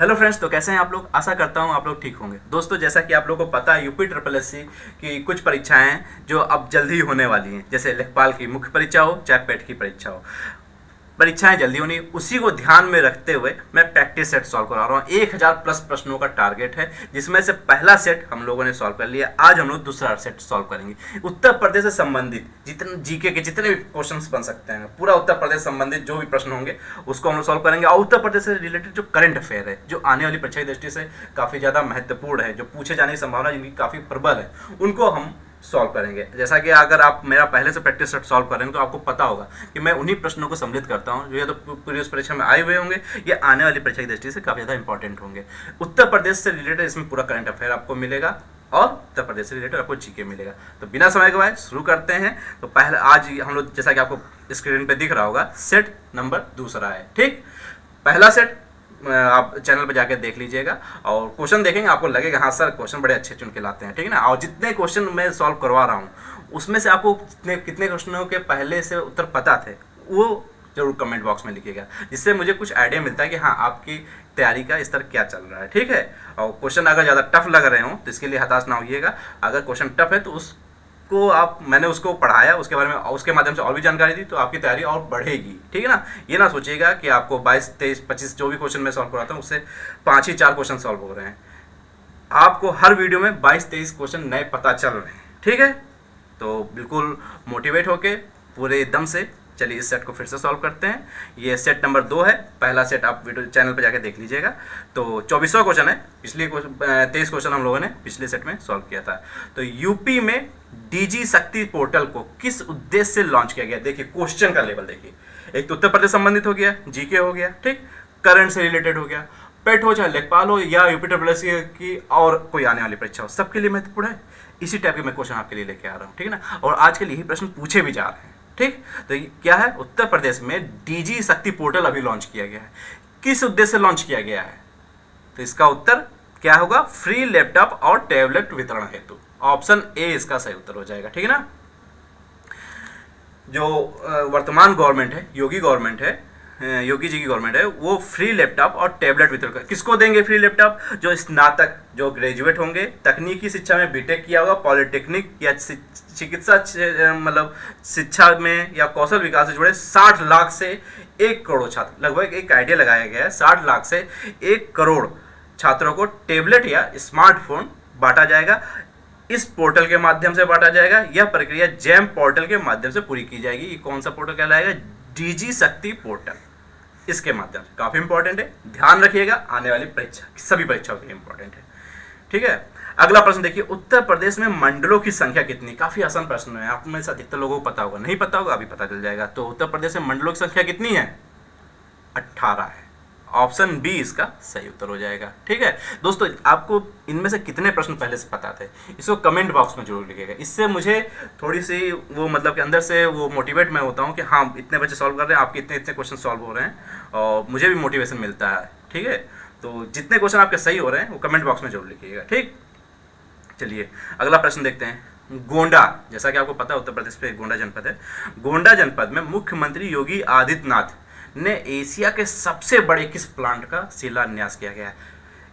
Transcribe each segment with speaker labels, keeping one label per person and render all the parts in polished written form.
Speaker 1: Hello friends, तो कैसे हैं आप लोग। आशा करता हूं आप लोग ठीक होंगे। दोस्तों, जैसा कि आप लोगों को पता है, यूपी ट्रिपल एससी की कुछ परीक्षाएं हैं जो अब जल्दी ही होने वाली हैं। जैसे लेखपाल की मुख्य परीक्षा हो चाहे पेट की परीक्षा हो, परीक्षाएं जल्दी होनी, उसी को ध्यान में रखते हुए मैं प्रैक्टिस सेट सॉल्व करा रहा हूँ। 1000 प्लस प्रश्नों का टारगेट है, जिसमें से पहला सेट हम लोगों ने सॉल्व कर लिया। आज हम लोग दूसरा सेट सॉल्व करेंगे। उत्तर प्रदेश से संबंधित जितने जीके के जितने भी क्वेश्चंस बन सकते हैं, पूरा उत्तर प्रदेश से संबंधित जो भी प्रश्न होंगे उसको हम लोग सॉल्व करेंगे। और उत्तर प्रदेश से रिलेटेड जो करंट अफेयर है, जो आने वाली परीक्षा की दृष्टि से काफ़ी ज़्यादा महत्वपूर्ण है, जो पूछे जाने की संभावना जिनकी काफ़ी प्रबल है, उनको हम सॉल्व करेंगे। जैसा कि अगर आप मेरा पहले से प्रैक्टिस सेट सॉल्व करेंगे तो आपको पता होगा कि मैं उन्हीं प्रश्नों को सम्मिलित करता हूं जो या तो प्रीवियस परीक्षा में आए हुए होंगे या आने वाली परीक्षा की दृष्टि से काफ़ी ज़्यादा इंपॉर्टेंट होंगे। उत्तर प्रदेश से रिलेटेड इसमें पूरा करंट अफेयर आपको मिलेगा और उत्तर प्रदेश से रिलेटेड आपको जीके मिलेगा। तो बिना समय गवाए शुरू करते हैं। तो पहले आज हम लोग, जैसा कि आपको स्क्रीन पर दिख रहा होगा, सेट नंबर दूसरा है। ठीक, पहला सेट आप चैनल पर जाकर देख लीजिएगा और क्वेश्चन देखेंगे, आपको लगेगा हाँ सर क्वेश्चन बड़े अच्छे चुन के लाते हैं, ठीक है ना। और जितने क्वेश्चन मैं सॉल्व करवा रहा हूँ उसमें से आपको कितने क्वेश्चनों के पहले से उत्तर पता थे वो जरूर कमेंट बॉक्स में लिखिएगा, जिससे मुझे कुछ आइडिया मिलता है कि हाँ आपकी तैयारी का स्तर क्या चल रहा है। ठीक है, और क्वेश्चन अगर ज़्यादा टफ लग रहे हों तो इसके लिए हताश ना होइएगा। अगर क्वेश्चन टफ है तो मैंने उसको पढ़ाया, उसके बारे में उसके माध्यम से और भी जानकारी दी, तो आपकी तैयारी और बढ़ेगी। ठीक है ना। ये ना सोचिएगा कि आपको 22, 23, 25 जो भी क्वेश्चन मैं सॉल्व कराता हूँ उससे 5 ही 4 क्वेश्चन सॉल्व हो रहे हैं। आपको हर वीडियो में 22-23 क्वेश्चन नए पता चल रहे हैं। ठीक है, तो बिल्कुल मोटिवेट होके पूरे दम से चलिए इस सेट को फिर से सॉल्व करते हैं। ये सेट नंबर 2 है। पहला सेट आप वीडियो चैनल पर जाके देख लीजिएगा। तो 24वां क्वेश्चन है। पिछले 23 क्वेश्चन हम लोगों ने पिछले सेट में सॉल्व किया था। तो यूपी में डीजी शक्ति पोर्टल को किस उद्देश्य से लॉन्च किया गया। देखिए क्वेश्चन का लेवल देखिए, एक तो उत्तर प्रदेश संबंधित हो गया, जीके हो गया, ठीक, करंट से रिलेटेड हो गया, पेट हो चाहे लेखपाल हो या यूपी ट्रिपल एससी की और कोई आने वाली परीक्षा हो, सबके लिए महत्वपूर्ण है। इसी टाइप के मैं क्वेश्चन आपके लिए लेके आ रहा हूँ, ठीक है ना। और आज के लिए यही प्रश्न पूछे भी जा रहे हैं। ठीक, तो क्या है, उत्तर प्रदेश में डीजी शक्ति पोर्टल अभी लॉन्च किया गया है। किस उद्देश्य से लॉन्च किया गया है, तो इसका उत्तर क्या होगा, फ्री लैपटॉप और टैबलेट वितरण हेतु। ऑप्शन ए इसका सही उत्तर हो जाएगा। ठीक है ना। जो वर्तमान गवर्नमेंट है, योगी गवर्नमेंट है, योगी जी की गवर्नमेंट है, वो फ्री लैपटॉप और टैबलेट वितरण कर किसको देंगे फ्री लैपटॉप, जो स्नातक, जो ग्रेजुएट होंगे, तकनीकी शिक्षा में बीटेक किया होगा, पॉलिटेक्निक या चिकित्सा मतलब शिक्षा में या कौशल विकास से जुड़े 60 लाख से 1 करोड़ छात्र, लगभग एक आइडिया लगाया गया है 60 लाख से 1 करोड़ छात्रों को टैबलेट या स्मार्टफोन बांटा जाएगा। इस पोर्टल के माध्यम से बांटा जाएगा। यह प्रक्रिया जैम पोर्टल के माध्यम से पूरी की जाएगी। ये कौन सा पोर्टल कहलाएगा, डीजी शक्ति पोर्टल। इसके माध्यम से काफी इंपॉर्टेंट है, ध्यान रखिएगा, आने वाली परीक्षा सभी परीक्षाओं के लिए इंपॉर्टेंट है। ठीक है, अगला प्रश्न देखिए, उत्तर प्रदेश में मंडलों की संख्या कितनी। काफी आसान प्रश्न है, आप में से अधिकतर लोगों को पता होगा, नहीं पता होगा अभी पता चल जाएगा। तो उत्तर प्रदेश में मंडलों की संख्या कितनी है, 18 है। ऑप्शन बी इसका सही उत्तर हो जाएगा। ठीक है दोस्तों, आपको इनमें से कितने प्रश्न पहले से पता थे इसको कमेंट बॉक्स में जरूर लिखिएगा। इससे मुझे थोड़ी सी वो मतलब कि अंदर से वो मोटिवेट मैं होता हूँ कि हाँ इतने बच्चे सॉल्व कर रहे हैं, आपके इतने इतने क्वेश्चन सॉल्व हो रहे हैं और मुझे भी मोटिवेशन मिलता है। ठीक है, तो जितने क्वेश्चन आपके सही हो रहे हैं वो कमेंट बॉक्स में जरूर लिखिएगा। ठीक, चलिए अगला प्रश्न देखते हैं। गोंडा, जैसा कि आपको पता है उत्तर प्रदेश पे गोंडा जनपद है। गोंडा जनपद में मुख्यमंत्री योगी आदित्यनाथ ने एशिया के सबसे बड़े किस प्लांट का शिलान्यास किया गया है।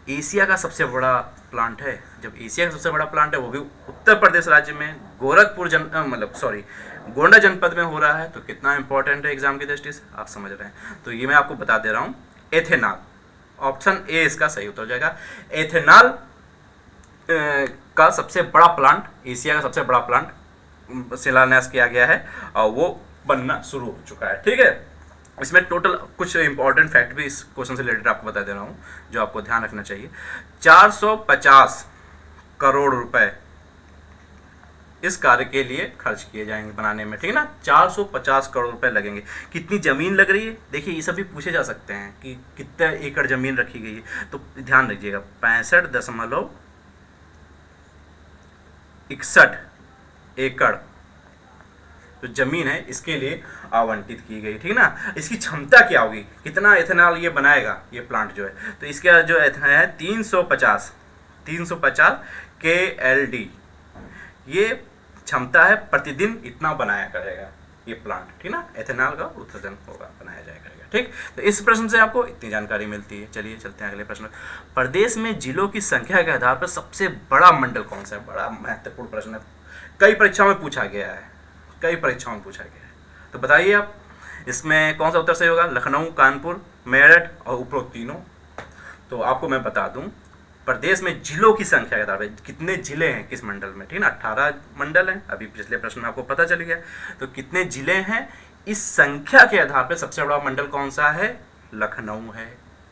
Speaker 1: एशिया का सबसे बड़ा प्लांट है, जब एशिया का सबसे बड़ा प्लांट है वो भी उत्तर प्रदेश राज्य में गोरखपुर गोंडा जनपद में हो रहा है, तो कितना इंपॉर्टेंट है एग्जाम की दृष्टि से आप समझ रहे हैं। तो ये मैं आपको बता दे रहा हूँ, एथेनॉल। ऑप्शन ए इसका सही उत्तर हो जाएगा। एथेनॉल का सबसे बड़ा प्लांट, एशिया का सबसे बड़ा प्लांट शिलान्यास किया गया है और वो बनना शुरू हो चुका है। ठीक है, इसमें टोटल कुछ इंपॉर्टेंट फैक्ट भी इस क्वेश्चन से रिलेटेड आपको बता दे रहा हूँ जो आपको ध्यान रखना चाहिए। 450 करोड़ रुपए इस कार्य के लिए खर्च किए जाएंगे बनाने में। ठीक है ना, 450 करोड़ रुपए लगेंगे। कितनी जमीन लग रही है, देखिए ये सब भी पूछे जा सकते हैं कि कितने एकड़ जमीन रखी गई है, तो ध्यान रखिएगा 65.61 एकड़ जो जमीन है इसके लिए आवंटित की गई। ठीक है ना। इसकी क्षमता क्या होगी, कितना एथेनॉल ये बनाएगा ये प्लांट जो है, तो इसका जो एथेनॉल है 350 KLD ये क्षमता है, प्रतिदिन इतना बनाया करेगा ये प्लांट। ठीक ना, एथेनॉल का उत्पादन होगा, बनाया जाया करेगा। ठीक, तो इस प्रश्न से आपको इतनी जानकारी मिलती है। चलिए चलते हैं अगले प्रश्न। प्रदेश में जिलों की संख्या के आधार पर सबसे बड़ा मंडल कौन सा है? बड़ा महत्वपूर्ण प्रश्न है, कई परीक्षाओं में पूछा गया है, कई परीक्षाओं में पूछा गया है। तो बताइए आप, इसमें कौन सा उत्तर सही होगा? लखनऊ, कानपुर, मेरठ और उपरोक्त तीनों। तो आपको मैं बता दूं, प्रदेश में जिलों की संख्या के आधार पर कितने जिले हैं किस मंडल में, ठीक ना, 18 मंडल हैं, अभी पिछले प्रश्न में आपको पता चल गया। तो कितने जिले हैं, इस संख्या के आधार पर सबसे बड़ा मंडल कौन सा है? लखनऊ है,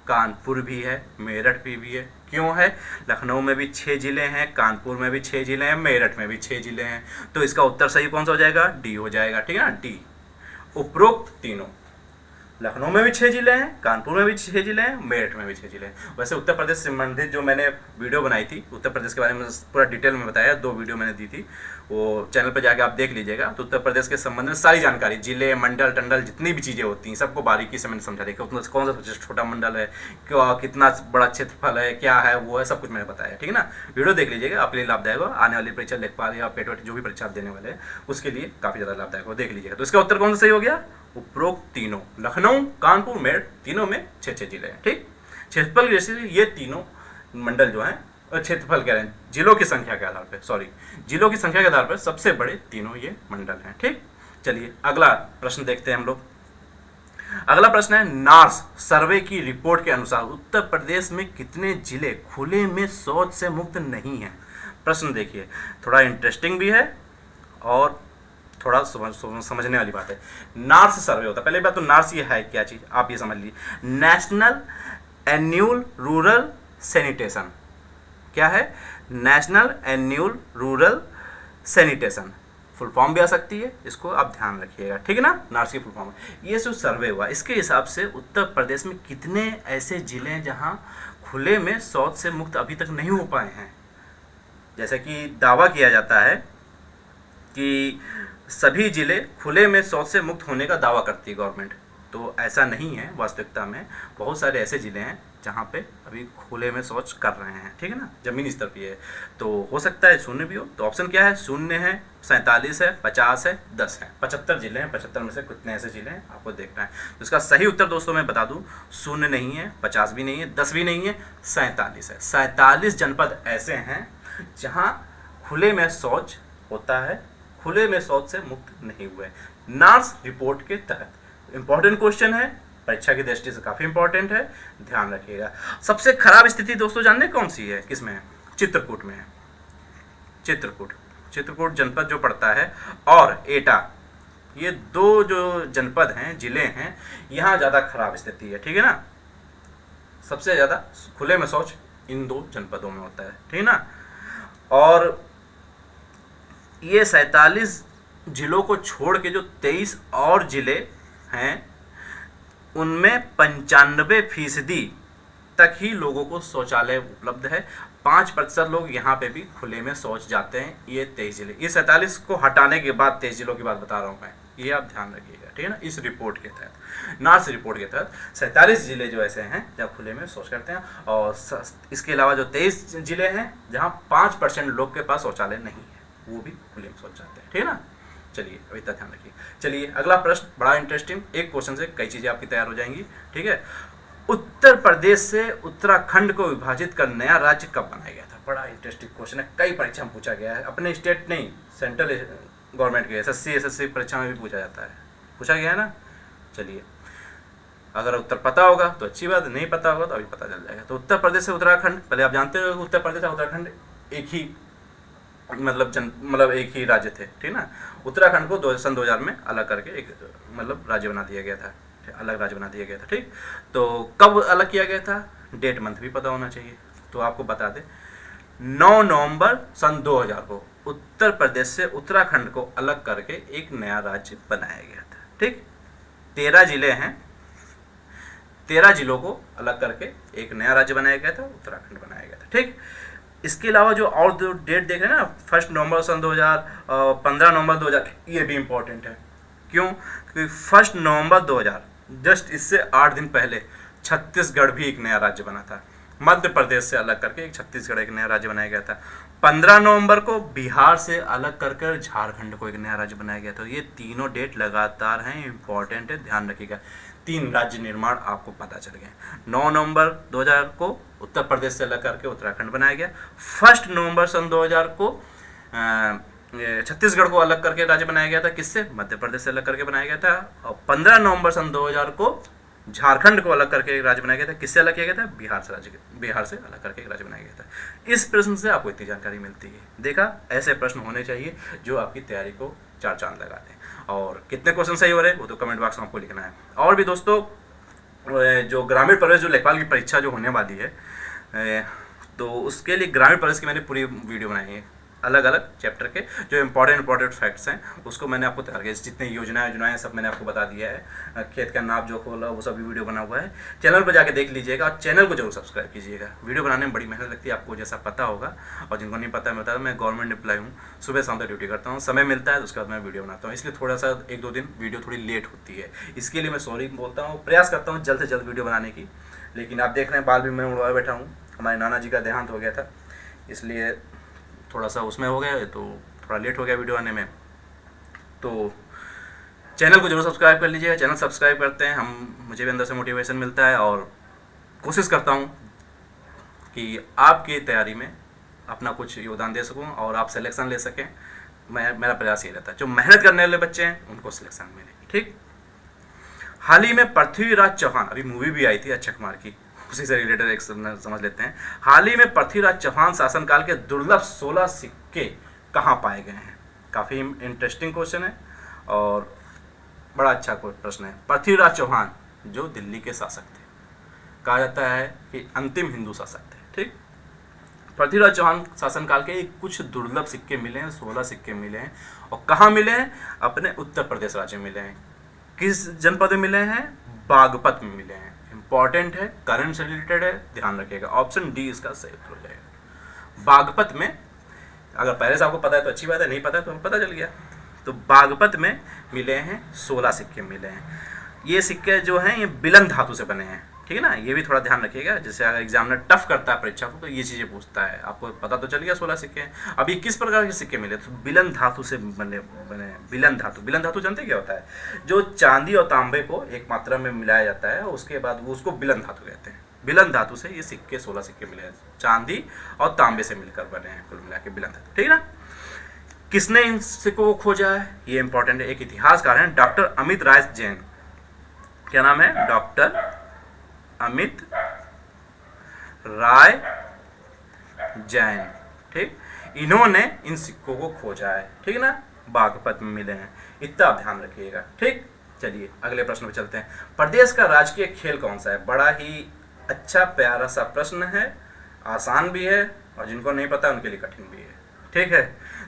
Speaker 1: कानपुर भी है, मेरठ भी है। क्यों है? लखनऊ में भी 6 जिले हैं, कानपुर में भी 6 जिले हैं, मेरठ में भी 6 जिले हैं। तो इसका उत्तर सही कौन सा हो जाएगा? डी हो जाएगा, ठीक है ना, डी, उपरोक्त तीनों। लखनऊ में भी 6 जिले हैं, कानपुर में भी 6 जिले हैं, मेरठ में भी 6 जिले हैं। वैसे उत्तर प्रदेश से संबंधित जो मैंने वीडियो बनाई थी, उत्तर प्रदेश के बारे में पूरा डिटेल में बताया, 2 वीडियो मैंने दी थी, वो चैनल पर जाके आप देख लीजिएगा। तो उत्तर प्रदेश के संबंध में सारी जानकारी, जिले, मंडल, टंडल, जितनी भी चीज़ें होती हैं, सबको बारीकी से मैंने समझा दिया कि कौन सा सबसे छोटा मंडल है, कितना बड़ा क्षेत्रफल है, क्या है, वो है, सब कुछ मैंने बताया, ठीक है ना। वीडियो देख लीजिएगा, आपके लिए लाभदायक हो। आने वाली परीक्षा लेखपाल या पेट जो भी परीक्षा आप देने वाले हैं उसके लिए काफ़ी ज़्यादा लाभदायक हो, देख लीजिएगा। तो इसका उत्तर कौन सा सही हो गया? उपरोक्त तीनों, लखनऊ, कानपुर, मेरठ, तीनों में 6 जिले हैं, ठीक। क्षेत्रफल जैसे ये तीनों मंडल जो हैं, क्षेत्रफल कह रहे हैं, जिलों की संख्या के आधार पर, सॉरी, जिलों की संख्या के आधार पर सबसे बड़े तीनों ये मंडल हैं, ठीक। चलिए अगला प्रश्न देखते हैं हम लोग। अगला प्रश्न है, नार्स सर्वे की रिपोर्ट के अनुसार उत्तर प्रदेश में कितने जिले खुले में शौच से मुक्त नहीं हैं? प्रश्न देखिए, थोड़ा इंटरेस्टिंग भी है और थोड़ा समझने वाली बात है। नार्स सर्वे होता है, पहले बात तो नार्स ये है क्या चीज़, आप ये समझ लीजिए, नेशनल एन्यूअल रूरल सैनिटेशन। क्या है? National annual rural sanitation, full form भी आ सकती है, इसको आप ध्यान रखिएगा, ठीक है ना। नार्स की फुल फॉर्म है। ये जो सर्वे हुआ, इसके हिसाब से उत्तर प्रदेश में कितने ऐसे जिले हैं जहां खुले में शौच से मुक्त अभी तक नहीं हो पाए हैं। जैसा कि दावा किया जाता है कि सभी जिले खुले में शौच से मुक्त होने का दावा करती है गवर्नमेंट, तो ऐसा नहीं है। वास्तविकता में बहुत सारे ऐसे ज़िले हैं जहाँ पे अभी खुले में शौच कर रहे हैं, ठीक है ना, ज़मीनी स्तर पे है। तो हो सकता है शून्य भी हो। तो ऑप्शन क्या है? शून्य है, 47 है, 50 है, 10 है, 75 जिले हैं। 75 में से कितने ऐसे जिले हैं आपको देखना है। तो इसका सही उत्तर दोस्तों मैं बता दूँ, शून्य नहीं है, 50 भी नहीं है, 10 भी नहीं है, 47 है। 47 जनपद ऐसे हैं जहाँ खुले में शौच होता है, खुले में शौच से मुक्त नहीं हुए। नार्स रिपोर्ट के तहत इंपॉर्टेंट क्वेश्चन है, परीक्षा की दृष्टि से काफ़ी इंपॉर्टेंट है, ध्यान रखिएगा। सबसे खराब स्थिति दोस्तों जानने कौन सी है, किसमें है? चित्रकूट में है। चित्रकूट जनपद जो पड़ता है और एटा, ये 2 जो जनपद हैं, जिले हैं, यहाँ ज़्यादा खराब स्थिति है, ठीक है ना। सबसे ज़्यादा खुले में शौच इन 2 जनपदों में होता है, ठीक है ना। और ये 47 जिलों को छोड़ के जो 23 और जिले हैं, उनमें 95% तक ही लोगों को शौचालय उपलब्ध है। 5% लोग यहाँ पे भी खुले में शौच जाते हैं। ये 23 जिले, ये 47 को हटाने के बाद 23 जिलों की बात बता रहा हूँ मैं, ये आप ध्यान रखिएगा, ठीक है ना। इस रिपोर्ट के तहत, नार्स रिपोर्ट के तहत 47 जिले जो ऐसे हैं जहाँ खुले में शौच करते हैं, और इसके अलावा जो 23 जिले हैं जहाँ 5% लोग के पास शौचालय नहीं है, वो भी खुले में शौच जाते हैं, ठीक है ना। चलिए अभी तक ध्यान रखिए। चलिए अगला प्रश्न बड़ा इंटरेस्टिंग, एक क्वेश्चन से कई चीज़ें आपकी तैयार हो जाएंगी, ठीक है। उत्तर प्रदेश से उत्तराखंड को विभाजित कर नया राज्य कब बनाया गया था? बड़ा इंटरेस्टिंग क्वेश्चन है, कई परीक्षा में पूछा गया है, अपने स्टेट नहीं, सेंट्रल गवर्नमेंट के SSC परीक्षा में भी पूछा जाता है, पूछा गया है ना। चलिए अगर उत्तर पता होगा तो अच्छी बात, नहीं पता होगा तो अभी पता चल जाएगा। तो उत्तर प्रदेश से उत्तराखंड, पहले आप जानते हो उत्तर प्रदेश और उत्तराखंड एक ही मतलब एक ही राज्य थे, ठीक ना। उत्तराखंड को सन 2000 में अलग करके एक राज्य बना दिया गया था, अलग राज्य बना दिया गया था, ठीक। तो कब अलग किया गया था, डेट मंथ भी पता होना चाहिए। तो आपको बता दें, 9 नवंबर सन 2000 को उत्तर प्रदेश से उत्तराखंड को अलग करके एक नया राज्य बनाया गया था, ठीक। 13 जिले हैं, 13 जिलों को अलग करके एक नया राज्य बनाया गया था, उत्तराखंड बनाया गया था, ठीक। इसके अलावा जो और दो डेट देख रहे हैं ना, 1 नवंबर सन 2000, 15 नवंबर 2000, ये भी इम्पोर्टेंट है। क्यों? क्योंकि 1 नवंबर 2000 जस्ट इससे 8 दिन पहले छत्तीसगढ़ भी एक नया राज्य बना था। मध्य प्रदेश से अलग करके एक छत्तीसगढ़ एक नया राज्य बनाया गया था। 15 नवंबर को बिहार से अलग कर झारखंड को एक नया राज्य बनाया गया था। ये तीनों डेट लगातार हैं, इम्पॉर्टेंट है, ध्यान रखिएगा। 3 राज्य निर्माण आपको पता चल गए। 9 नवंबर 2000 को उत्तर प्रदेश से अलग करके उत्तराखंड बनाया गया। 1 नवंबर सन 2000 को छत्तीसगढ़ को अलग करके राज्य बनाया गया था। किससे? मध्य प्रदेश से अलग करके बनाया गया था। और 15 नवंबर सन 2000 को झारखंड को अलग करके एक राज्य बनाया गया था। किससे अलग किया गया था? बिहार से अलग करके एक राज्य बनाया गया था। इस प्रश्न से आपको इतनी जानकारी मिलती है। देखा, ऐसे प्रश्न होने चाहिए जो आपकी तैयारी को 4 चांद लगा दें। और कितने क्वेश्चन सही हो रहे हैं वो तो कमेंट बॉक्स में आपको लिखना है। और भी दोस्तों, जो ग्रामीण प्रवेश जो लेखपाल की परीक्षा जो होने वाली है, तो उसके लिए ग्रामीण प्रवेश की मैंने पूरी वीडियो बनाई है, अलग अलग चैप्टर के जो इंपॉर्टेंट फैक्ट्स हैं उसको मैंने आपको तैयार किया। जितने योजनाएं सब मैंने आपको बता दिया है। खेत का नाप जो खोला वो सभी वीडियो बना हुआ है। चैनल पर जाके देख लीजिएगा और चैनल को जरूर सब्सक्राइब कीजिएगा। वीडियो बनाने में बड़ी मेहनत लगती है, आपको जैसा पता होगा। और जिनको नहीं पता मैं बता दूं, मैं गवर्नमेंट एम्प्लॉय हूँ, सुबह शाम तक ड्यूटी करता हूँ, समय मिलता है तो उसके बाद मैं वीडियो बनाता हूँ। इसलिए थोड़ा सा 1-2 दिन वीडियो थोड़ी लेट होती है, इसके लिए मैं सॉरी बोलता हूँ। प्रयास करता हूँ जल्द से जल्द वीडियो बनाने की। लेकिन आप देख रहे हैं बाल भी मैं उड़वाए बैठा हूँ। हमारे नाना जी का देहांत हो गया था, इसलिए थोड़ा सा उसमें हो गया, तो थोड़ा लेट हो गया वीडियो आने में। तो चैनल को जरूर सब्सक्राइब कर लीजिएगा। चैनल सब्सक्राइब करते हैं मुझे भी अंदर से मोटिवेशन मिलता है और कोशिश करता हूँ कि आपकी तैयारी में अपना कुछ योगदान दे सकूँ और आप सिलेक्शन ले सकें। मेरा प्रयास ये रहता है, जो मेहनत करने वाले बच्चे हैं उनको सिलेक्शन मिले। ठीक, हाल ही में पृथ्वीराज चौहान, अभी मूवी भी आई थी अक्षय कुमार की, उसी से रिलेटेड एक समझ लेते हैं। हाल ही में पृथ्वीराज चौहान शासनकाल के दुर्लभ 16 सिक्के कहाँ पाए गए हैं? काफ़ी इंटरेस्टिंग क्वेश्चन है और बड़ा अच्छा प्रश्न है। पृथ्वीराज चौहान जो दिल्ली के शासक थे, कहा जाता है कि अंतिम हिंदू शासक थे। ठीक, पृथ्वीराज चौहान शासनकाल के कुछ दुर्लभ सिक्के मिले हैं, 16 सिक्के मिले हैं। और कहाँ मिले हैं? अपने उत्तर प्रदेश राज्य में मिले हैं। किस जनपद में मिले हैं? बागपत में मिले हैं। इंपॉर्टेंट है, करंट से रिलेटेड है, ध्यान रखिएगा। ऑप्शन डी इसका सही उत्तर हो जाएगा। बागपत में, अगर पहले से आपको पता है तो अच्छी बात है, नहीं पता है तो पता चल गया। तो बागपत में मिले हैं 16 सिक्के मिले हैं। ये सिक्के जो हैं ये बिलन धातु से बने हैं। ठीक है ना, ये भी थोड़ा ध्यान रखिएगा। जैसे अगर एग्जामिनर टफ करता है परीक्षा को तो ये चीज़ें पूछता है। आपको पता तो चल गया 16 सिक्के हैं। अभी किस प्रकार के सिक्के मिले? तो बिलन धातु से बने बिलन धातु जानते क्या होता है? जो चांदी और तांबे को एक मात्रा में मिलाया जाता है, उसके बाद वो उसको बिलन धातु कहते हैं। बिलन धातु से ये सिक्के 16 सिक्के मिले हैं, चांदी और तांबे से मिलकर बने हैं, कुल मिला के बिलन धातु। ठीक है ना। किसने इन सिक्कों को खोजा है? ये इंपॉर्टेंट है। एक इतिहासकार हैं डॉक्टर अमित राय जैन। क्या नाम है? डॉक्टर अमित राय जैन। ठीक, इन्होंने इन सिक्कों को खोजा है। ठीक है ना, बागपत में मिले हैं, इतना आप ध्यान रखिएगा। ठीक, चलिए अगले प्रश्न पे चलते हैं। प्रदेश का राजकीय खेल कौन सा है? बड़ा ही अच्छा प्यारा सा प्रश्न है, आसान भी है और जिनको नहीं पता उनके लिए कठिन भी है। ठीक है,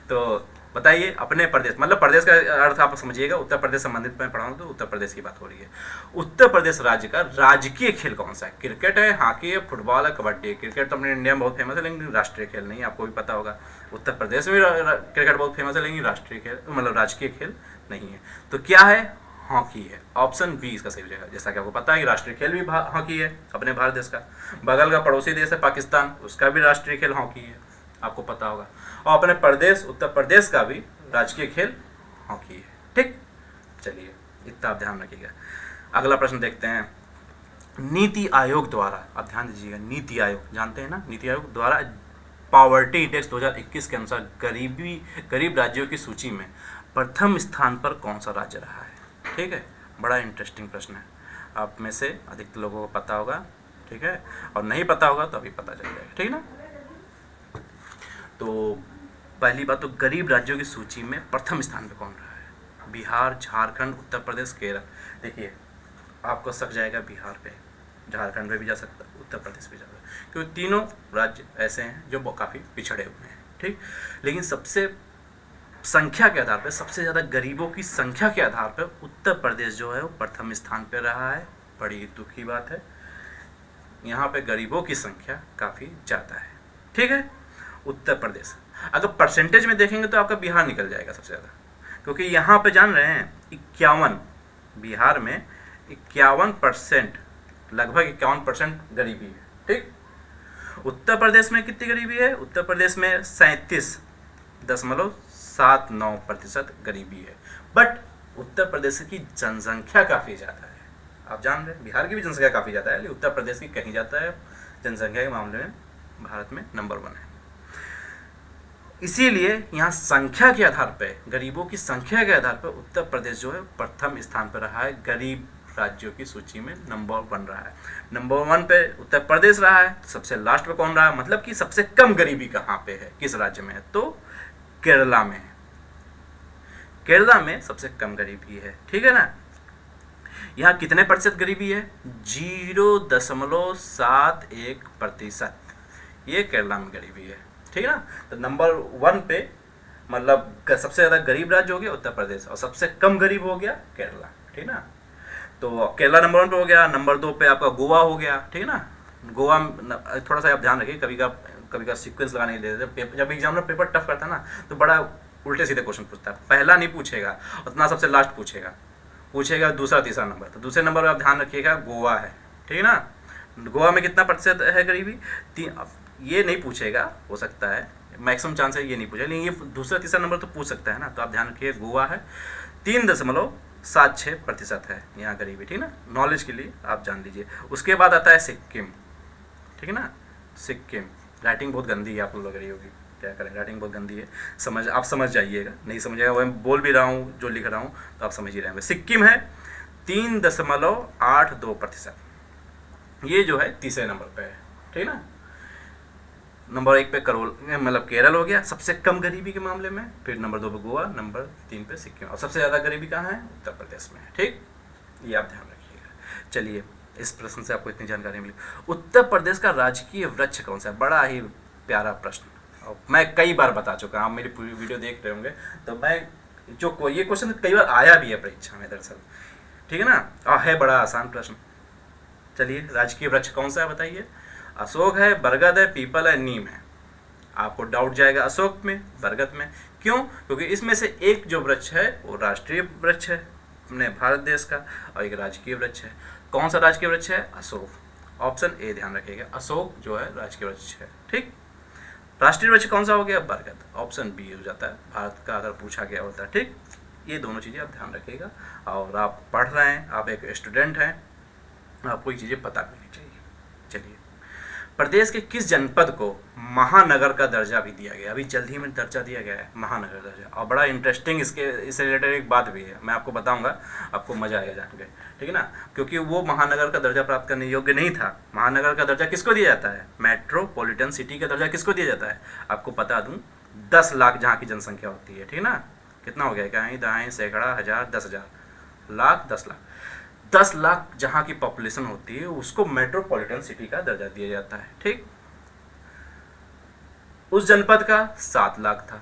Speaker 1: तो बताइए अपने प्रदेश, मतलब प्रदेश का अर्थ आप समझिएगा। उत्तर प्रदेश संबंधित मैं पढ़ाऊँ तो उत्तर प्रदेश की बात हो रही है। उत्तर प्रदेश राज्य का राजकीय खेल कौन सा है? क्रिकेट है, हॉकी है, फुटबॉल है, कबड्डी है। क्रिकेट तो अपने इंडिया में बहुत फेमस है लेकिन राष्ट्रीय खेल नहीं है, आपको भी पता होगा। उत्तर प्रदेश में क्रिकेट बहुत फेमस है लेकिन राष्ट्रीय खेल मतलब राजकीय खेल नहीं है। तो क्या है? हॉकी है। ऑप्शन बी इसका सही हो जाएगा। जैसा कि आपको पता है कि राष्ट्रीय खेल भी हॉकी है अपने भारत देश का। बगल का पड़ोसी देश है पाकिस्तान, उसका भी राष्ट्रीय खेल हॉकी है, आपको पता होगा। और अपने प्रदेश उत्तर प्रदेश का भी राजकीय खेल हॉकी है। ठीक, चलिए इतना आप ध्यान रखिएगा। अगला प्रश्न देखते हैं। नीति आयोग द्वारा, आप ध्यान दीजिएगा, नीति आयोग जानते हैं ना, नीति आयोग द्वारा पॉवर्टी इंडेक्स 2021 के अनुसार गरीब राज्यों की सूची में प्रथम स्थान पर कौन सा राज्य रहा है? ठीक है, बड़ा इंटरेस्टिंग प्रश्न है, आप में से अधिकतर लोगों को पता होगा। ठीक है, और नहीं पता होगा तो अभी पता चल जाएगा। ठीक है ना। तो पहली बात तो गरीब राज्यों की सूची में प्रथम स्थान पे कौन रहा है? बिहार, झारखंड, उत्तर प्रदेश, केरल। देखिए आपको सक जाएगा बिहार पे, झारखंड पे भी जा सकता है, उत्तर प्रदेश भी जा सकता है, क्योंकि तीनों राज्य ऐसे हैं जो काफ़ी पिछड़े हुए हैं। ठीक, लेकिन सबसे संख्या के आधार पर, सबसे ज़्यादा गरीबों की संख्या के आधार पर उत्तर प्रदेश जो है वो प्रथम स्थान पर रहा है। बड़ी दुख की बात है, यहाँ पे गरीबों की संख्या काफ़ी ज़्यादा है। ठीक है, उत्तर प्रदेश। अगर परसेंटेज में देखेंगे तो आपका बिहार निकल जाएगा सबसे ज़्यादा, क्योंकि यहाँ पे जान रहे हैं 51, बिहार में 51%, लगभग 51% गरीबी है। ठीक, उत्तर प्रदेश में कितनी गरीबी है? उत्तर प्रदेश में 37.79% गरीबी है। बट उत्तर प्रदेश की जनसंख्या काफ़ी ज़्यादा है, आप जान रहे हैं बिहार की भी जनसंख्या काफ़ी ज़्यादा है, लेकिन उत्तर प्रदेश की कहीं ज़्यादा है, जनसंख्या के मामले में भारत में नंबर 1 है। इसीलिए यहाँ संख्या के आधार पे, गरीबों की संख्या के आधार पर उत्तर प्रदेश जो है प्रथम स्थान पर रहा है, गरीब राज्यों की सूची में नंबर 1 रहा है। नंबर 1 पे उत्तर प्रदेश रहा है, सबसे लास्ट पे कौन रहा है, मतलब कि सबसे कम गरीबी कहाँ पे है, किस राज्य में है, तो केरला में है। केरला में सबसे कम गरीबी है, ठीक है ना। यहाँ कितने प्रतिशत गरीबी है, 0.71%, ये केरला में गरीबी है, ठीक है ना। तो नंबर 1 पे मतलब सबसे ज़्यादा गरीब राज्य हो गया उत्तर प्रदेश और सबसे कम गरीब हो गया केरला, ठीक है ना। तो केरला नंबर 1 पे हो गया। नंबर 2 पे आपका गोवा हो गया, ठीक है ना। गोवा थोड़ा सा आप ध्यान रखिए, कभी का सीक्वेंस लगाने के लिए जब एग्जामिनर पेपर टफ करता है ना तो बड़ा उल्टे सीधे क्वेश्चन पूछता है, पहला नहीं पूछेगा, उतना सबसे लास्ट पूछेगा दूसरा तीसरा नंबर। तो दूसरे नंबर पर आप ध्यान रखिएगा गोवा है, ठीक है ना। गोवा में कितना प्रतिशत है गरीबी, ये नहीं पूछेगा, हो सकता है मैक्सिमम चांस है ये नहीं पूछेगा, लेकिन ये दूसरा तीसरा नंबर तो पूछ सकता है ना। तो आप ध्यान रखिए गोवा है, 3.76% है यहाँ गरीबी, ठीक है ना। नॉलेज के लिए आप जान लीजिए। उसके बाद आता है सिक्किम, ठीक है ना। सिक्किम, राइटिंग बहुत गंदी है, आप लोग लग रही होगी, क्या करें, राइटिंग बहुत गंदी है, आप समझ जाइएगा, नहीं समझिएगा मैं बोल भी रहा हूँ जो लिख रहा हूँ तो आप समझ ही रहे होंगे। सिक्किम है 3.82%, ये जो है तीसरे नंबर पे है, ठीक है ना। नंबर 1 पे मतलब केरल हो गया सबसे कम गरीबी के मामले में, फिर नंबर 2 पे गोवा, नंबर 3 पे सिक्किम, और सबसे ज़्यादा गरीबी कहाँ है, उत्तर प्रदेश में है, ठीक। ये आप ध्यान रखिएगा। चलिए, इस प्रश्न से आपको इतनी जानकारी मिली। उत्तर प्रदेश का राजकीय वृक्ष कौन सा है, बड़ा ही प्यारा प्रश्न, और मैं कई बार बता चुका हूँ, आप मेरी पूरी वीडियो देख रहे होंगे तो मैं ये क्वेश्चन कई बार आया भी है परीक्षा में दरअसल, ठीक है ना, और है बड़ा आसान प्रश्न। चलिए, राजकीय वृक्ष कौन सा है बताइए। अशोक है, बरगद है, पीपल है, नीम है। आपको डाउट जाएगा अशोक में, बरगद में, क्यों, क्योंकि इसमें से एक जो वृक्ष है वो राष्ट्रीय वृक्ष है अपने भारत देश का, और एक राजकीय वृक्ष है। कौन सा राजकीय वृक्ष है, अशोक, ऑप्शन ए ध्यान रखिएगा, अशोक जो है राजकीय वृक्ष है, ठीक। राष्ट्रीय वृक्ष कौन सा हो गया, बरगद, ऑप्शन बी हो जाता है भारत का अगर पूछा गया होता है, ठीक। ये दोनों चीज़ें आप ध्यान रखिएगा, और आप पढ़ रहे हैं, आप एक स्टूडेंट हैं, आपको ये चीज़ें पता भी नहीं चाहिए। चलिए, प्रदेश के किस जनपद को महानगर का दर्जा भी दिया गया, अभी जल्द ही में दर्जा दिया गया है महानगर दर्जा, और बड़ा इंटरेस्टिंग इससे रिलेटेड एक बात भी है, मैं आपको बताऊंगा, आपको मजा आएगा जान के, ठीक है ना। क्योंकि वो महानगर का दर्जा प्राप्त करने योग्य नहीं था। महानगर का दर्जा किसको दिया जाता है, मेट्रोपॉलिटन सिटी का दर्जा किसको दिया जाता है, आपको बता दूं, 10 लाख जहाँ की जनसंख्या होती है, ठीक है ना। कितना हो गया, कहीं दाएँ, सैकड़ा, हज़ार, 10,000, लाख, 10 लाख, 10 लाख जहाँ की पॉपुलेशन होती है उसको मेट्रोपॉलिटन सिटी का दर्जा दिया जाता है, ठीक। उस जनपद का 7 लाख था,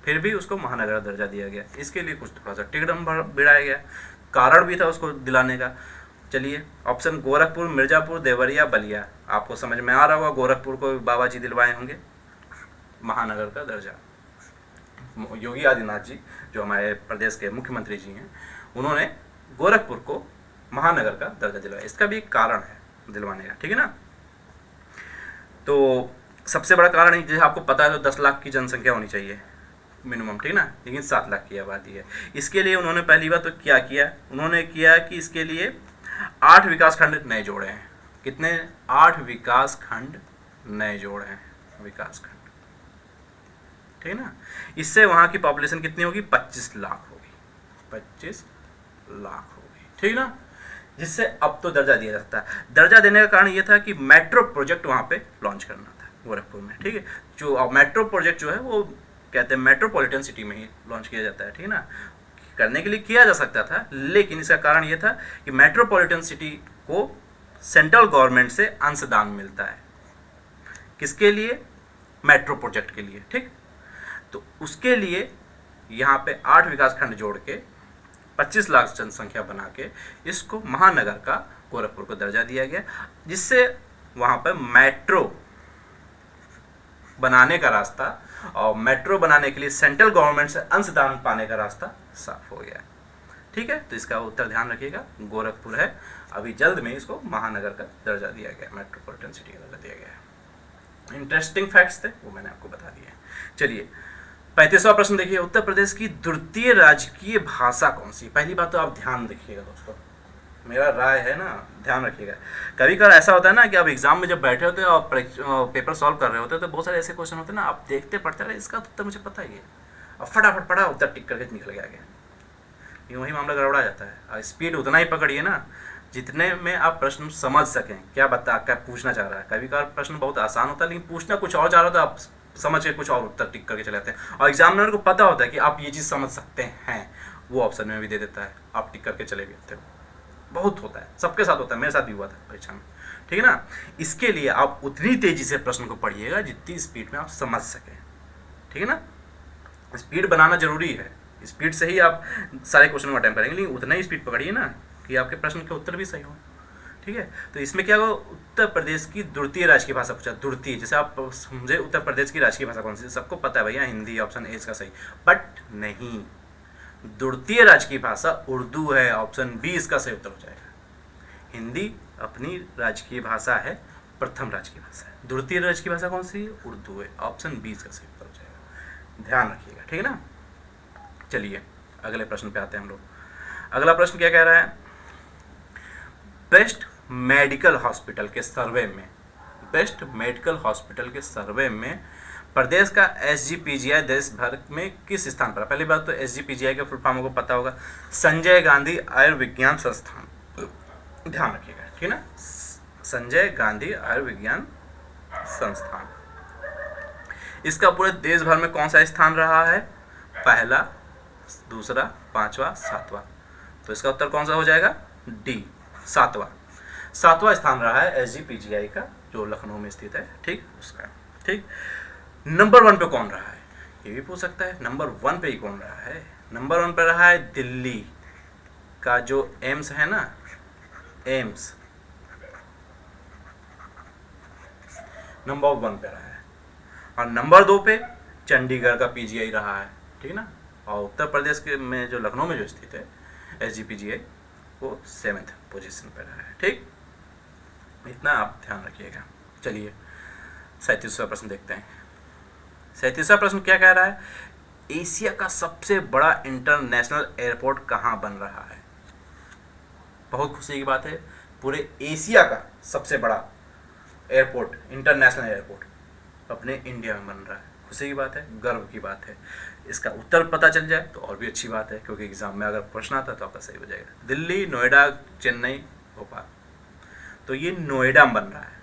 Speaker 1: फिर भी उसको महानगर दर्जा दिया गया। इसके लिए कुछ थोड़ा सा टिकड़म बिड़ाया गया, कारण भी था उसको दिलाने का। चलिए, ऑप्शन गोरखपुर, मिर्जापुर, देवरिया, बलिया, आपको समझ में आ रहा होगा, गोरखपुर को बाबा जी दिलवाए होंगे महानगर का दर्जा। योगी आदित्यनाथ जी जो हमारे प्रदेश के मुख्यमंत्री जी हैं, उन्होंने गोरखपुर को महानगर का दर्जा दिलवाया, इसका भी एक कारण है दिलवाने का, ठीक है ना। तो सबसे बड़ा कारण है, जैसे आपको पता है तो 10 लाख की जनसंख्या होनी चाहिए मिनिमम, ठीक ना, लेकिन 7 लाख की आबादी है। इसके लिए उन्होंने पहली बात तो क्या किया, उन्होंने किया कि इसके लिए 8 विकासखंड नए जोड़े हैं। कितने, 8 विकासखंड नए जोड़े हैं, विकासखंड, ठीक है ना। इससे वहाँ की पॉपुलेशन कितनी होगी, 25 लाख होगी, 25 लाख होगी, ठीक ना। जिससे अब तो दर्जा दिया जाता है। दर्जा देने का कारण ये था कि मेट्रो प्रोजेक्ट वहाँ पे लॉन्च करना था गोरखपुर में, ठीक है। जो अब मेट्रो प्रोजेक्ट जो है वो कहते हैं मेट्रोपॉलिटन सिटी में ही लॉन्च किया जाता है, ठीक है ना। करने के लिए किया जा सकता था, लेकिन इसका कारण ये था कि मेट्रोपॉलिटन सिटी को सेंट्रल गवर्नमेंट से अंशदान मिलता है, किसके लिए, मेट्रो प्रोजेक्ट के लिए, ठीक। तो उसके लिए यहाँ पे 8 विकासखंड जोड़ के 25 लाख जनसंख्या बना के इसको महानगर का गोरखपुर को दर्जा दिया गया, जिससे वहाँ पर मेट्रो बनाने का रास्ता और मेट्रो बनाने के लिए सेंट्रल गवर्नमेंट से अंशदान पाने का रास्ता साफ हो गया, ठीक है। तो इसका उत्तर ध्यान रखिएगा, गोरखपुर है, अभी जल्द में इसको महानगर का दर्जा दिया गया, मेट्रोपॉलिटन सिटी का दर्जा दिया गया। इंटरेस्टिंग फैक्ट्स थे वो मैंने आपको बता दिए। चलिए, 35वां प्रश्न देखिए, उत्तर प्रदेश की द्वितीय राजकीय भाषा कौन सी। पहली बात तो आप ध्यान रखिएगा दोस्तों, मेरा राय है ना, ध्यान रखिएगा। कभी कभार ऐसा होता है ना कि आप एग्जाम में जब बैठे होते हैं और पेपर सॉल्व कर रहे होते हैं तो बहुत सारे ऐसे क्वेश्चन होते हैं ना, आप देखते पढ़ते रहे इसका उत्तर मुझे पता ही है, अब फटाफट पढ़ा उत्तर टिक करके निकल गया आगे, ये वही मामला गड़बड़ा जाता है। और स्पीड उतना ही पकड़िए ना जितने में आप प्रश्न समझ सकें क्या पूछना चाह रहा है। कभी कभार प्रश्न बहुत आसान होता है लेकिन पूछना कुछ और चाह रहा होता है, आप समझ के कुछ और उत्तर टिक करके चले जाते हैं, और एग्जामिनर को पता होता है कि आप ये चीज़ समझ सकते हैं, वो ऑप्शन में भी दे देता है, आप टिक करके चले गए थे। बहुत होता है, सबके साथ होता है, मेरे साथ भी हुआ था परीक्षा में, ठीक है ना। इसके लिए आप उतनी तेजी से प्रश्न को पढ़िएगा जितनी स्पीड में आप समझ सकें, ठीक है ना। स्पीड बनाना जरूरी है, स्पीड से ही आप सारे क्वेश्चन को अटेम्प्ट करेंगे, लेकिन उतना ही स्पीड पकड़िए ना कि आपके प्रश्न के उत्तर भी सही हो, ठीक है। तो इसमें क्या होगा, उत्तर प्रदेश की द्वितीय राजकीय भाषा पूछा, द्वितीय, जैसे आप समझे उत्तर प्रदेश की राजकीय भाषा कौन सी, सबको पता है भैया हिंदी, ऑप्शन ए इसका सही, बट नहीं, द्वितीय राजकीय भाषा उर्दू है, ऑप्शन बी इसका सही उत्तर हो जाएगा। हिंदी अपनी राजकीय भाषा है, प्रथम राजकीय भाषा है, द्वितीय राजकीय भाषा कौन सी है, उर्दू है, ऑप्शन बी इसका सही उत्तर हो जाएगा, ध्यान रखिएगा, ठीक है ना। चलिए अगले प्रश्न पे आते हैं हम लोग। अगला प्रश्न क्या कह रहा है, बेस्ट मेडिकल हॉस्पिटल के सर्वे में, बेस्ट मेडिकल हॉस्पिटल के सर्वे में प्रदेश का SGPGI देश भर में किस स्थान पर है। पहली बात तो SGPGI के फुल फॉर्म को पता होगा, संजय गांधी आयुर्विज्ञान संस्थान, ध्यान रखिएगा, ठीक है ना, संजय गांधी आयुर्विज्ञान संस्थान। इसका पूरे देश भर में कौन सा स्थान रहा है, पहला, दूसरा, पांचवा, सातवां, तो इसका उत्तर कौन सा हो जाएगा, डी, सातवां स्थान रहा है SGPGI का, जो लखनऊ में स्थित है, ठीक, उसका, ठीक। नंबर 1 पे कौन रहा है, ये भी पूछ सकता है, नंबर 1 पे ही कौन रहा है, नंबर 1 पे रहा है दिल्ली का जो एम्स है ना, एम्स नंबर 1 पे रहा है, और नंबर 2 पे चंडीगढ़ का PGI रहा है, ठीक है ना, और उत्तर प्रदेश के में जो लखनऊ में जो स्थित है SGPGI वो 7th पोजीशन पे रहा है, ठीक, इतना आप ध्यान रखिएगा। चलिए 37वां प्रश्न देखते हैं। 37वां प्रश्न क्या कह रहा है, एशिया का सबसे बड़ा इंटरनेशनल एयरपोर्ट कहाँ बन रहा है। बहुत खुशी की बात है, पूरे एशिया का सबसे बड़ा एयरपोर्ट, इंटरनेशनल एयरपोर्ट अपने इंडिया में बन रहा है, खुशी की बात है, गर्व की बात है। इसका उत्तर पता चल जाए तो और भी अच्छी बात है, क्योंकि एग्जाम में अगर प्रश्न आता है तो आपका सही हो जाएगा। दिल्ली, नोएडा, चेन्नई, भोपाल, तो ये नोएडा में बन रहा है।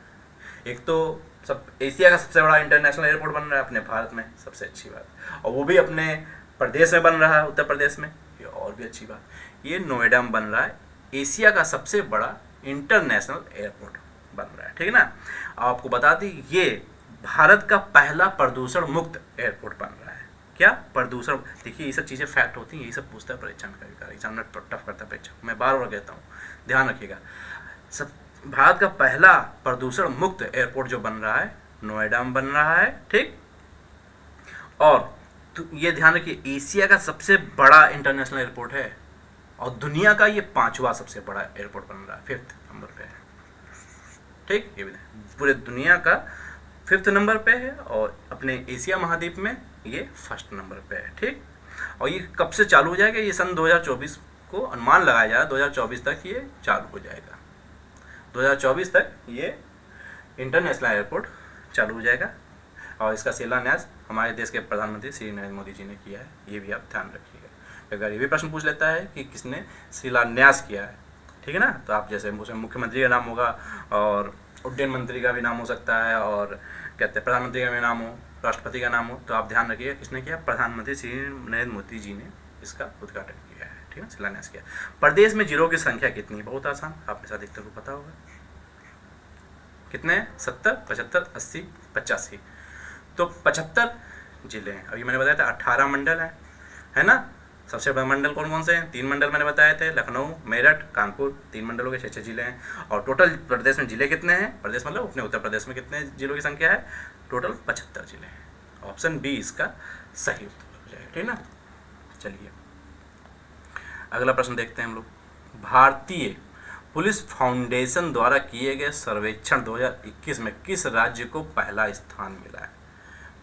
Speaker 1: एक तो सब एशिया का सबसे बड़ा इंटरनेशनल एयरपोर्ट बन रहा है अपने भारत में, सबसे अच्छी बात, और वो भी अपने प्रदेश में बन रहा है, उत्तर प्रदेश में, ये और भी अच्छी बात। ये नोएडा में बन रहा है, एशिया का सबसे बड़ा इंटरनेशनल एयरपोर्ट बन रहा है, ठीक है ना। आपको बता दी ये भारत का पहला प्रदूषण मुक्त एयरपोर्ट बन रहा है। क्या प्रदूषण, देखिए ये सब चीज़ें फैक्ट होती हैं, यही सब पूछता है परीक्षा में, कभी कभी एग्जामिनर टफ करता है परीक्षा, मैं बार बार कहता हूँ, ध्यान रखिएगा। सब भारत का पहला प्रदूषण मुक्त एयरपोर्ट जो बन रहा है नोएडा में बन रहा है, ठीक। और तो ये ध्यान रखिए एशिया का सबसे बड़ा इंटरनेशनल एयरपोर्ट है, और दुनिया का ये 5वां सबसे बड़ा एयरपोर्ट बन रहा है, 5th नंबर पे है, ठीक। ये भी पूरे दुनिया का 5th नंबर पे है, और अपने एशिया महाद्वीप में ये 1st नंबर पे है, ठीक। और ये कब से चालू हो जाएगा, ये सन 2024 को अनुमान लगाया जा रहा है, 2024 तक ये चालू हो जाएगा, 2024 तक ये इंटरनेशनल एयरपोर्ट चालू हो जाएगा। और इसका शिलान्यास हमारे देश के प्रधानमंत्री श्री नरेंद्र मोदी जी ने किया है, ये भी आप ध्यान रखिएगा। अगर ये भी प्रश्न पूछ लेता है कि किसने शिलान्यास किया है, ठीक है ना, तो आप जैसे मुख्यमंत्री का नाम होगा, और उड्डयन मंत्री का भी नाम हो सकता है, और कहते हैं प्रधानमंत्री का भी नाम हो, राष्ट्रपति का नाम हो, तो आप ध्यान रखिएगा किसने किया, प्रधानमंत्री श्री नरेंद्र मोदी जी ने इसका उद्घाटन किया है, ठीक है, शिलान्यास किया। प्रदेश में जिलों की संख्या कितनी, बहुत आसान, आप में से अधिकतर को पता होगा, कितने हैं, 70, 75, 80, 85, तो 75 जिले हैं। अभी मैंने बताया था 18 मंडल हैं, है ना। सबसे बड़े मंडल कौन कौन से हैं, 3 मंडल मैंने बताए थे, लखनऊ, मेरठ, कानपुर, 3 मंडलों के 6 जिले हैं। और टोटल प्रदेश में जिले कितने हैं, प्रदेश मतलब अपने उत्तर प्रदेश में कितने जिलों की संख्या है, टोटल 75 जिले हैं। ऑप्शन बी इसका सही उत्तर हो जाएगा, ठीक ना। चलिए अगला प्रश्न देखते हैं हम लोग। भारतीय पुलिस फाउंडेशन द्वारा किए गए सर्वेक्षण 2021 में किस राज्य को पहला स्थान मिला है।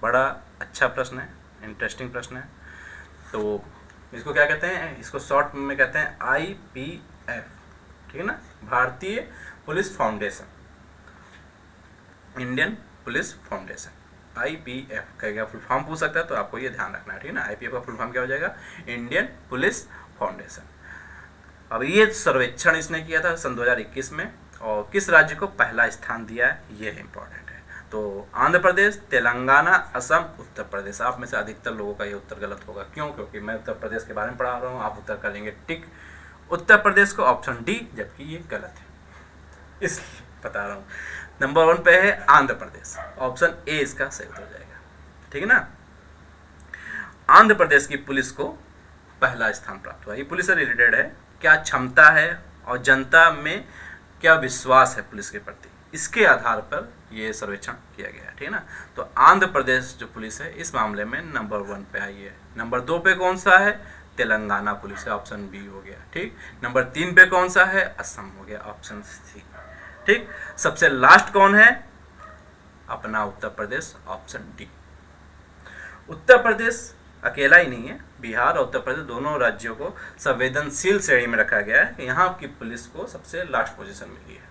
Speaker 1: बड़ा अच्छा प्रश्न है, इंटरेस्टिंग प्रश्न है। तो इसको क्या कहते हैं, इसको शॉर्ट में कहते हैं IPF, ठीक है ना, भारतीय police foundation, Indian police foundation, IPF का फुल फॉर्म पूछ सकता है, तो आपको ये ध्यान रखना है, ठीक है ना। IPF का फुल फॉर्म क्या हो जाएगा, इंडियन पुलिस फाउंडेशन। अब ये सर्वेक्षण इसने किया था सन 2021 में, और किस राज्य को पहला स्थान दिया है, ये इंपॉर्टेंट है। तो आंध्र प्रदेश, तेलंगाना, असम, उत्तर प्रदेश। आप में से अधिकतर लोगों का ये उत्तर गलत होगा, क्यों? क्योंकि मैं उत्तर प्रदेश के बारे में पढ़ा रहा हूँ, आप उत्तर करेंगे टिक उत्तर प्रदेश को, ऑप्शन डी, जबकि ये गलत है, इसलिए बता रहा हूँ। नंबर 1 पे है आंध्र प्रदेश, ऑप्शन ए इसका सही हो जाएगा, ठीक है ना। आंध्र प्रदेश की पुलिस को पहला स्थान प्राप्त हुआ। ये पुलिस से रिलेटेड है, क्या क्षमता है और जनता में क्या विश्वास है पुलिस के प्रति, इसके आधार पर ये सर्वेक्षण किया गया है, ठीक है ना। तो आंध्र प्रदेश जो पुलिस है इस मामले में नंबर 1 पे आई है। नंबर 2 पे कौन सा है, तेलंगाना पुलिस है, ऑप्शन बी हो गया, ठीक। नंबर 3 पे कौन सा है, असम हो गया, ऑप्शन सी, ठीक। सबसे लास्ट कौन है, अपना उत्तर प्रदेश, ऑप्शन डी। उत्तर प्रदेश अकेला ही नहीं है, बिहार और उत्तर प्रदेश दोनों राज्यों को संवेदनशील श्रेणी में रखा गया है कि यहाँ की पुलिस को सबसे लास्ट पोजीशन मिली है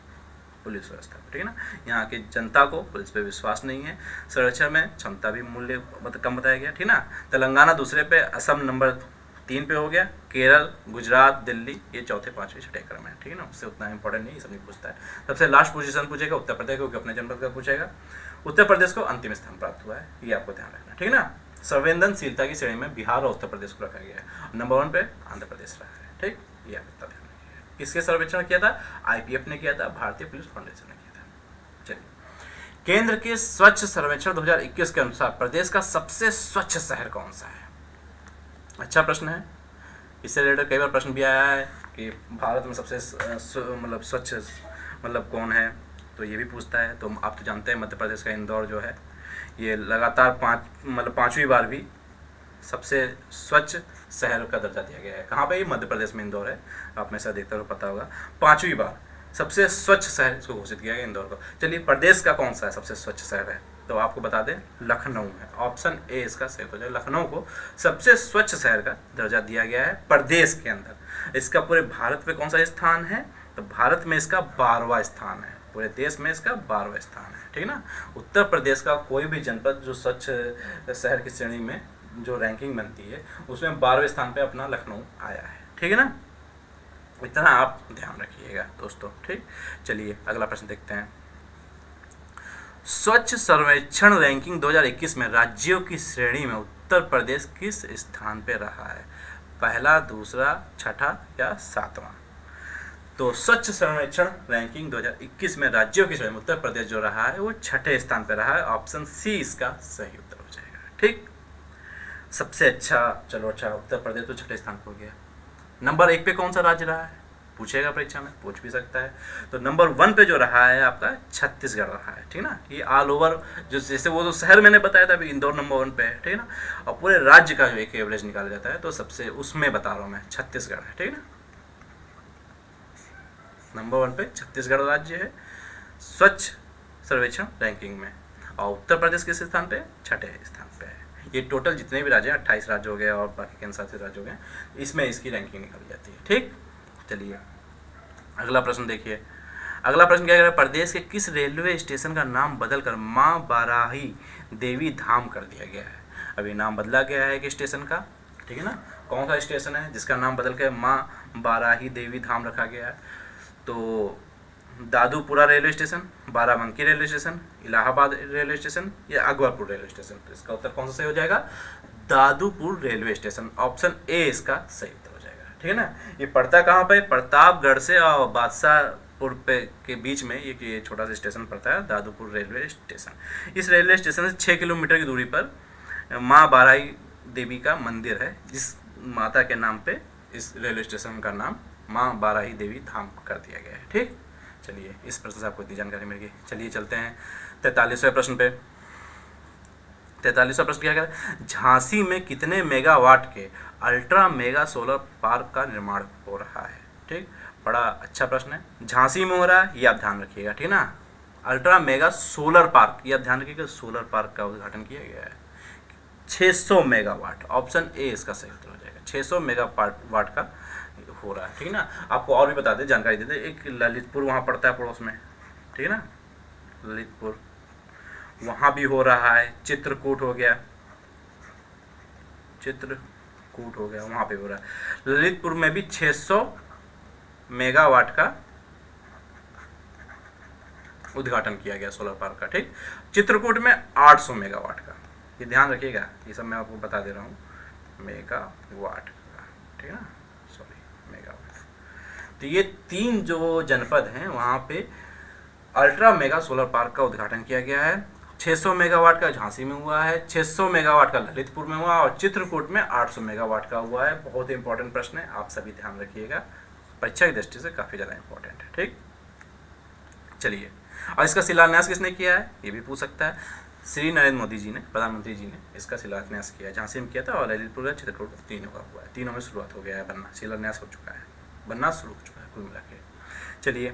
Speaker 1: पुलिस व्यवस्था, ठीक है ना। यहाँ की जनता को पुलिस पे विश्वास नहीं है, सर्वेक्षण में क्षमता भी मूल्य कम बताया गया, ठीक है ना। तेलंगाना दूसरे पे, असम नंबर 3 पे हो गया, केरल, गुजरात, दिल्ली ये चौथे, पांचवें, छठे क्रम है, ठीक है ना। उससे उतना इंपॉर्टेंट नहीं, सब नहीं पूछता है। सबसे लास्ट पोजीशन पूछेगा उत्तर प्रदेश, क्योंकि अपने जनपद का पूछेगा। उत्तर प्रदेश को अंतिम स्थान प्राप्त हुआ है, ये आपको ध्यान रखना, ठीक है ना। संवेदनशीलता की श्रेणी में बिहार और उत्तर प्रदेश को रखा गया है, नंबर 1 पे आंध्र प्रदेश रखा है, ठीक। ये आपका ध्यान रखिए। किसके सर्वेक्षण किया था, IPF ने किया था, भारतीय पुलिस फाउंडेशन ने किया था। चलिए, केंद्र के स्वच्छ सर्वेक्षण 2021 के अनुसार प्रदेश का सबसे स्वच्छ शहर कौन सा है। अच्छा प्रश्न है, इससे रिलेटेड कई बार प्रश्न भी आया है कि भारत में सबसे मतलब स्वच्छ मतलब कौन है, तो ये भी पूछता है। तो आप तो जानते हैं मध्य प्रदेश का इंदौर जो है, ये लगातार पांचवी बार भी सबसे स्वच्छ शहर का दर्जा दिया गया है। कहाँ पे, ये मध्य प्रदेश में इंदौर है, आप में से अधिकतर को पता होगा। 5वीं बार सबसे स्वच्छ शहर इसको घोषित किया गया इंदौर को। चलिए, प्रदेश का कौन सा है सबसे स्वच्छ शहर है, तो आपको बता दें लखनऊ है, ऑप्शन ए इसका सही हो जाए। लखनऊ को सबसे स्वच्छ शहर का दर्जा दिया गया है प्रदेश के अंदर। इसका पूरे भारत में कौन सा स्थान है, तो भारत में इसका 12वां स्थान है, पूरे देश में इसका 12वां स्थान है, ठीक है ना। उत्तर प्रदेश का कोई भी जनपद जो स्वच्छ शहर की श्रेणी में जो रैंकिंग बनती है उसमें 12वें स्थान पे अपना लखनऊ आया है, ठीक है ना। इतना आप ध्यान रखिएगा दोस्तों, ठीक। चलिए अगला प्रश्न देखते हैं। स्वच्छ सर्वेक्षण रैंकिंग 2021 में राज्यों की श्रेणी में उत्तर प्रदेश किस स्थान पे रहा है, पहला, दूसरा, छठा या 7वां। तो स्वच्छ सर्वेक्षण रैंकिंग 2021 में राज्यों की श्रेणी में उत्तर प्रदेश जो रहा है वो 6ठे स्थान पर रहा है, ऑप्शन सी इसका सही उत्तर हो जाएगा, ठीक। सबसे अच्छा, चलो अच्छा, उत्तर प्रदेश तो 6ठे स्थान पर हो गया। नंबर 1 पे कौन सा राज्य रहा है, पूछेगा परीक्षा में, पूछ भी सकता है। तो नंबर 1 पे जो रहा है आपका छत्तीसगढ़ रहा है, ठीक ना। ये ऑल ओवर जो, जैसे वो तो शहर मैंने बताया था, अभी इंदौर नंबर 1 पे है, ठीक ना। और पूरे राज्य का जो एक एवरेज निकाला जाता है तो सबसे उसमें बता रहा हूँ मैं, छत्तीसगढ़ है, ठीक ना। नंबर 1 पे छत्तीसगढ़ राज्य है स्वच्छ सर्वेक्षण रैंकिंग में, और उत्तर प्रदेश किस स्थान पे, 6ठे स्थान पे है। ये टोटल जितने भी राज्य हैं, 28 राज्य हो गए और बाकी केंद्र शासित राज्य हो गए, इसमें इसकी रैंकिंग निकाली जाती है, ठीक। चलिए अगला प्रश्न देखिए। अगला प्रश्न क्या कह रहा है, प्रदेश के किस रेलवे स्टेशन का नाम बदलकर माँ बाराही देवी धाम कर दिया गया है। अभी नाम बदला गया है कि स्टेशन का, ठीक है ना। कौन सा स्टेशन है जिसका नाम बदल के माँ बाराही देवी धाम रखा गया है, तो Dadupura railway station, Barabanki railway station, Allahabad railway station या अकबरपुर रेलवे स्टेशन। तो इसका उत्तर कौन सा सही हो जाएगा, Dadupur railway station, option A इसका सही उत्तर हो जाएगा, ठीक है ना। ये पड़ता कहाँ पे, प्रतापगढ़ से और बादशाहपुर पे के बीच में ये छोटा सा स्टेशन पड़ता है, दादूपुर रेलवे स्टेशन। इस रेलवे स्टेशन से 6 किलोमीटर की दूरी पर माँ बाराही देवी का मंदिर है, जिस माता के नाम पे इस रेलवे स्टेशन का नाम माँ बाराही देवी धाम कर दिया गया है, ठीक। चलिए इस प्रश्न से आपको इतनी जानकारी मिल गई। चलिए चलते हैं 43वें प्रश्न पे। 43वां प्रश्न क्या कह रहा है, झांसी में कितने मेगावाट के अल्ट्रा मेगा सोलर पार्क का निर्माण हो रहा है, ठीक। बड़ा अच्छा प्रश्न है, झांसी में हो रहा है, ये आप ध्यान रखिएगा, ठीक ना। अल्ट्रा मेगा सोलर पार्क, ये आप ध्यान रखिएगा, सोलर पार्क का उद्घाटन किया गया है। 600 मेगावाट, ऑप्शन ए इसका सही उत्तर हो जाएगा। 600 मेगावाट का हो रहा है, ठीक है ना। आपको और भी बता दें, जानकारी दे दें, एक ललितपुर वहाँ पड़ता है पड़ोस में, ठीक है ना, ललितपुर वहाँ भी हो रहा है। चित्रकूट हो गया, चित्रकूट हो गया, वहाँ पे हो रहा है। ललितपुर में भी 600 मेगावाट का उद्घाटन किया गया सोलर पार्क का, ठीक। चित्रकूट में 800 मेगावाट का, ये ध्यान रखिएगा, ये सब मैं आपको बता दे रहा हूँ, मेगावाट का, ठीक है ना, सॉरी मेगावाट। तो ये 3 जो जनपद हैं वहाँ पे अल्ट्रा मेगा सोलर पार्क का उद्घाटन किया गया है। 600 मेगावाट का झांसी में हुआ है, 600 मेगावाट का ललितपुर में हुआ, और चित्रकूट में 800 मेगावाट का हुआ है। बहुत इंपॉर्टेंट प्रश्न है, आप सभी ध्यान रखिएगा, परीक्षा की दृष्टि से काफ़ी ज़्यादा इंपॉर्टेंट है, ठीक। चलिए, और इसका शिलान्यास किसने किया है, ये भी पूछ सकता है। श्री नरेंद्र मोदी जी ने, प्रधानमंत्री जी ने इसका शिलान्यास किया है। झांसी में किया था और ललितपुर या चित्रकूट तीनों का हुआ है, तीनों में शुरुआत हो गया है बनना, शिलान्यास हो चुका है, बनना शुरू हो चुका है कुल मिला के। चलिए,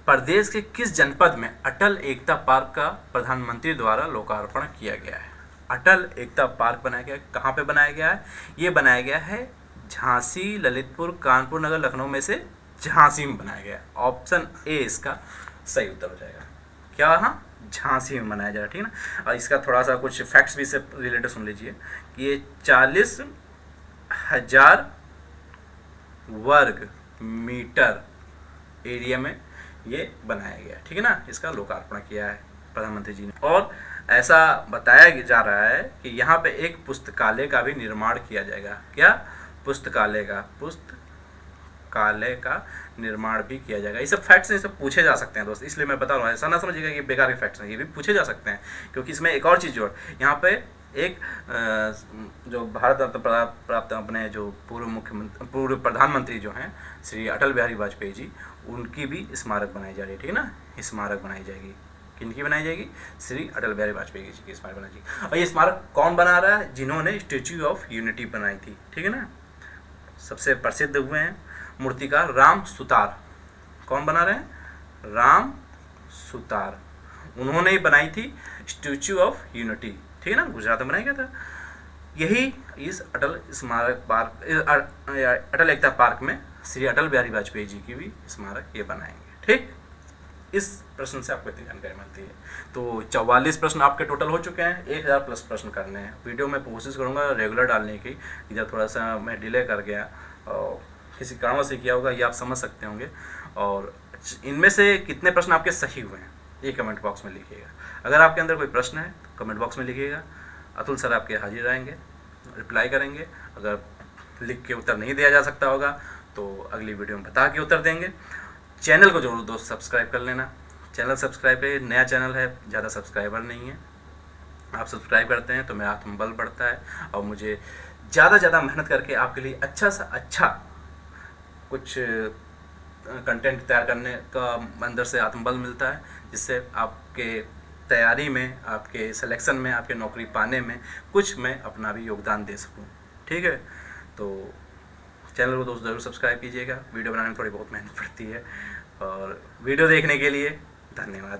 Speaker 1: प्रदेश के किस जनपद में अटल एकता पार्क का प्रधानमंत्री द्वारा लोकार्पण किया गया है। अटल एकता पार्क बनाया गया है, कहाँ पे बनाया गया है, ये बनाया गया है झांसी, ललितपुर, कानपुर नगर, लखनऊ में से झांसी में बनाया गया है। ऑप्शन ए इसका सही उत्तर हो जाएगा। क्या, हाँ, झांसी में बनाया जाएगा, ठीक है ना। और इसका थोड़ा सा कुछ फैक्ट्स भी इससे रिलेटेड सुन लीजिए कि ये 40,000 वर्ग मीटर एरिया में ये बनाया गया, ठीक है ना। इसका लोकार्पण किया है प्रधानमंत्री जी ने। और ऐसा बताया जा रहा है कि यहाँ पे एक पुस्तकालय का भी निर्माण किया जाएगा। क्या, पुस्तकालय का निर्माण भी किया जाएगा। ये सब फैक्ट्स ये सब पूछे जा सकते हैं दोस्त, इसलिए मैं बता रहा हूँ, ऐसा ना समझिएगा कि बेकार के फैक्ट्स हैं, ये भी पूछे जा सकते हैं। क्योंकि इसमें एक और चीज़ जोड़, यहाँ पे एक जो भारत रत्न प्राप्त अपने जो पूर्व प्रधानमंत्री जो हैं श्री अटल बिहारी वाजपेयी जी, उनकी भी स्मारक बनाई जा रही है, ठीक है ना। स्मारक बनाई जाएगी, किनकी बनाई जाएगी, श्री अटल बिहारी वाजपेयी जी की स्मारक बनाई जाएगी। और ये स्मारक कौन बना रहा है, जिन्होंने स्टेच्यू ऑफ यूनिटी बनाई थी, ठीक है ना। सबसे प्रसिद्ध हुए हैं मूर्तिकार राम सुतार। कौन बना रहे हैं, राम सुतार, उन्होंने ही बनाई थी स्टेच्यू ऑफ यूनिटी, ठीक है ना, गुजरात में बनाया गया था। यही इस अटल स्मारक पार्क, अटल एकता पार्क में श्री अटल बिहारी वाजपेयी जी की भी स्मारक ये बनाएंगे, ठीक। इस प्रश्न से आपको इतनी जानकारी मिलती है। तो 44 प्रश्न आपके टोटल हो चुके हैं, 1000 प्लस प्रश्न करने हैं। वीडियो में कोशिश करूंगा रेगुलर डालने की, इधर थोड़ा सा मैं डिले कर गया और किसी कारणों से किया होगा, ये आप समझ सकते होंगे। और इनमें से कितने प्रश्न आपके सही हुए हैं ये कमेंट बॉक्स में लिखिएगा। अगर आपके अंदर कोई प्रश्न है तो कमेंट बॉक्स में लिखिएगा, अतुल सर आपके हाजिर रहेंगे, रिप्लाई करेंगे। अगर लिख के उत्तर नहीं दिया जा सकता होगा तो अगली वीडियो में बता के उत्तर देंगे। चैनल को जरूर दोस्त सब्सक्राइब कर लेना, चैनल सब्सक्राइब करिए, नया चैनल है, ज़्यादा सब्सक्राइबर नहीं है। आप सब्सक्राइब करते हैं तो मेरा आत्मबल बढ़ता है और मुझे ज़्यादा से ज़्यादा मेहनत करके आपके लिए अच्छा सा अच्छा कुछ कंटेंट तैयार करने का अंदर से आत्मबल मिलता है, जिससे आपके तैयारी में, आपके सिलेक्शन में, आपके नौकरी पाने में कुछ मैं अपना भी योगदान दे सकूं, ठीक है। तो चैनल को दोस्त ज़रूर सब्सक्राइब कीजिएगा, वीडियो बनाने में थोड़ी बहुत मेहनत पड़ती है। और वीडियो देखने के लिए धन्यवाद।